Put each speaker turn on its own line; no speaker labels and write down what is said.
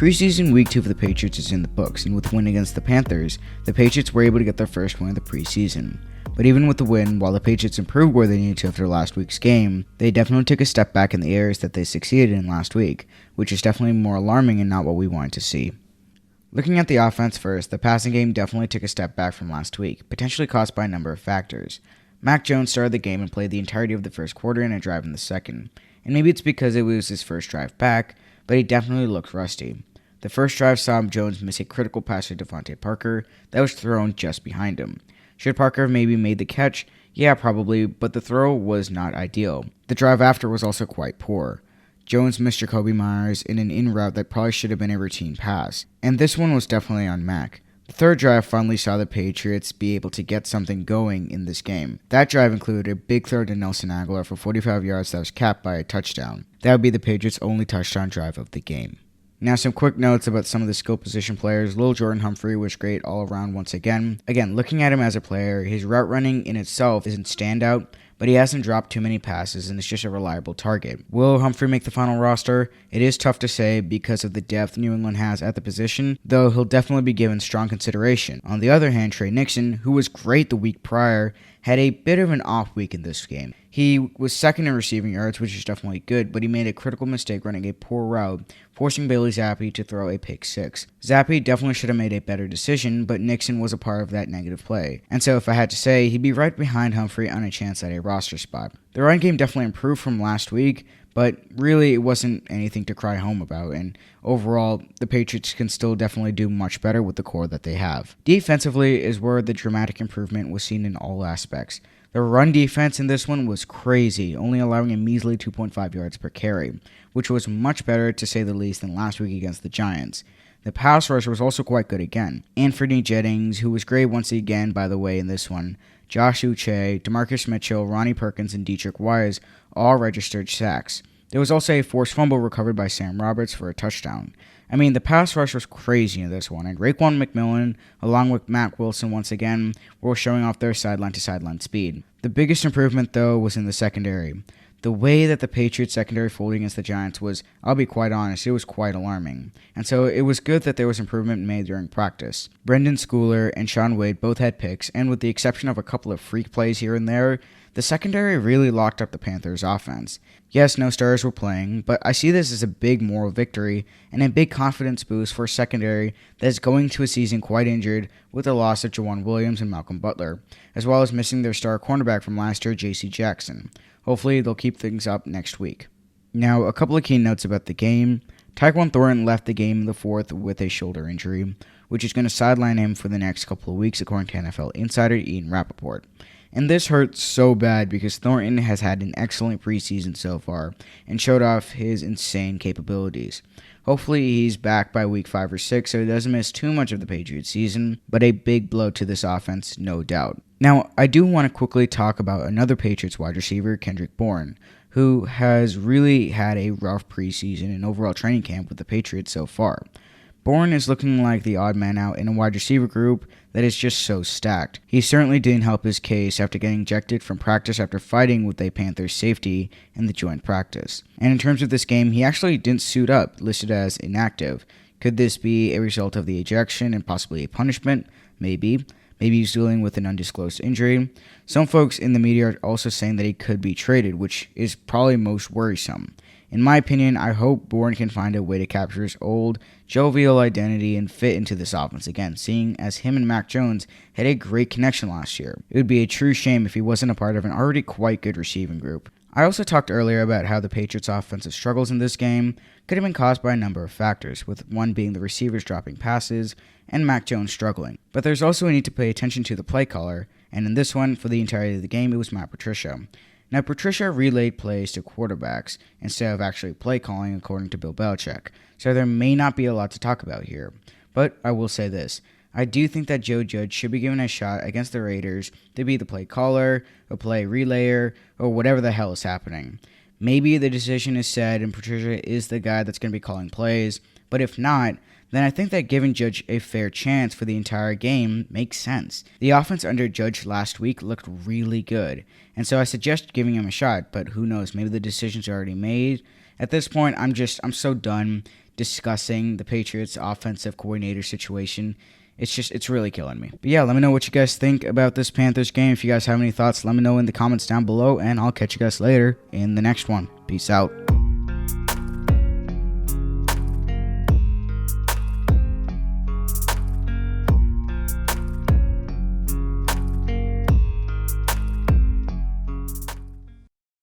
Preseason Week 2 for the Patriots is in the books, and with the win against the Panthers, the Patriots were able to get their first win of the preseason. But even with the win, while the Patriots improved where they needed to after last week's game, they definitely took a step back in the areas that they succeeded in last week, which is definitely more alarming and not what we wanted to see. Looking at the offense first, the passing game definitely took a step back from last week, potentially caused by a number of factors. Mac Jones started the game and played the entirety of the first quarter and a drive in the second, and maybe it's because it was his first drive back, but he definitely looked rusty. The first drive saw Jones miss a critical pass to Devontae Parker that was thrown just behind him. Should Parker have maybe made the catch? Yeah, probably, but the throw was not ideal. The drive after was also quite poor. Jones missed Jacoby Myers in an in route that probably should have been a routine pass, and this one was definitely on Mac. The third drive finally saw the Patriots be able to get something going in this game. That drive included a big throw to Nelson Agholor for 45 yards that was capped by a touchdown. That would be the Patriots' only touchdown drive of the game. Now some quick notes about some of the skill position players. Lil Jordan Humphrey was great all around once again. Again, looking at him as a player, his route running in itself isn't standout, but he hasn't dropped too many passes and is just a reliable target. Will Humphrey make the final roster? It is tough to say because of the depth New England has at the position, though he'll definitely be given strong consideration. On the other hand, Trey Nixon, who was great the week prior, had a bit of an off week in this game. He was second in receiving yards, which is definitely good, but he made a critical mistake running a poor route, forcing Bailey Zappi to throw a pick six. Zappi definitely should have made a better decision, but Nixon was a part of that negative play. And so if I had to say, he'd be right behind Humphrey on a chance at a roster spot. The run game definitely improved from last week, but really it wasn't anything to cry home about, and overall, the Patriots can still definitely do much better with the core that they have. Defensively is where the dramatic improvement was seen in all aspects. The run defense in this one was crazy, only allowing a measly 2.5 yards per carry, which was much better to say the least than last week against the Giants. The pass rush was also quite good again. Anthony Jennings, who was great once again by the way in this one, Josh Uche, DeMarcus Mitchell, Ronnie Perkins, and Dietrich Wise all registered sacks. There was also a forced fumble recovered by Sam Roberts for a touchdown. I mean, the pass rush was crazy in this one, and Raekwon McMillan, along with Matt Wilson once again, were showing off their sideline-to-sideline speed. The biggest improvement, though, was in the secondary. The way that the Patriots secondary folded against the Giants was, I'll be quite honest, it was quite alarming. And so it was good that there was improvement made during practice. Brendan Schooler and Sean Wade both had picks, and with the exception of a couple of freak plays here and there, the secondary really locked up the Panthers' offense. Yes, no stars were playing, but I see this as a big moral victory and a big confidence boost for a secondary that is going to a season quite injured with the loss of Jawan Williams and Malcolm Butler, as well as missing their star cornerback from last year, J.C. Jackson. Hopefully, they'll keep things up next week. Now, a couple of key notes about the game. Tyquan Thornton left the game in the fourth with a shoulder injury, which is going to sideline him for the next couple of weeks, according to NFL insider Ian Rappaport. And this hurts so bad because Thornton has had an excellent preseason so far and showed off his insane capabilities. Hopefully he's back by week 5 or 6 so he doesn't miss too much of the Patriots season, but a big blow to this offense, no doubt. Now, I do want to quickly talk about another Patriots wide receiver, Kendrick Bourne, who has really had a rough preseason and overall training camp with the Patriots so far. Bourne is looking like the odd man out in a wide receiver group that is just so stacked. He certainly didn't help his case after getting ejected from practice after fighting with a Panthers safety in the joint practice. And in terms of this game, he actually didn't suit up, listed as inactive. Could this be a result of the ejection and possibly a punishment? Maybe. Maybe he's dealing with an undisclosed injury. Some folks in the media are also saying that he could be traded, which is probably most worrisome. In my opinion, I hope Bourne can find a way to capture his old, jovial identity and fit into this offense again, seeing as him and Mac Jones had a great connection last year. It would be a true shame if he wasn't a part of an already quite good receiving group. I also talked earlier about how the Patriots' offensive struggles in this game could have been caused by a number of factors, with one being the receivers dropping passes and Mac Jones struggling. But there's also a need to pay attention to the play caller, and in this one, for the entirety of the game, it was Matt Patricia. Now, Patricia relayed plays to quarterbacks instead of actually play calling, according to Bill Belichick, so there may not be a lot to talk about here. But I will say this. I do think that Joe Judge should be given a shot against the Raiders to be the play caller, a play relayer, or whatever the hell is happening. Maybe the decision is set and Patricia is the guy that's going to be calling plays, but if not, then I think that giving Judge a fair chance for the entire game makes sense. The offense under Judge last week looked really good, and so I suggest giving him a shot, but who knows, maybe the decision's already made. At this point, I'm so done discussing the Patriots offensive coordinator situation. It's really killing me. But yeah, let me know what you guys think about this Panthers game. If you guys have any thoughts, let me know in the comments down below, and I'll catch you guys later in the next one. Peace out.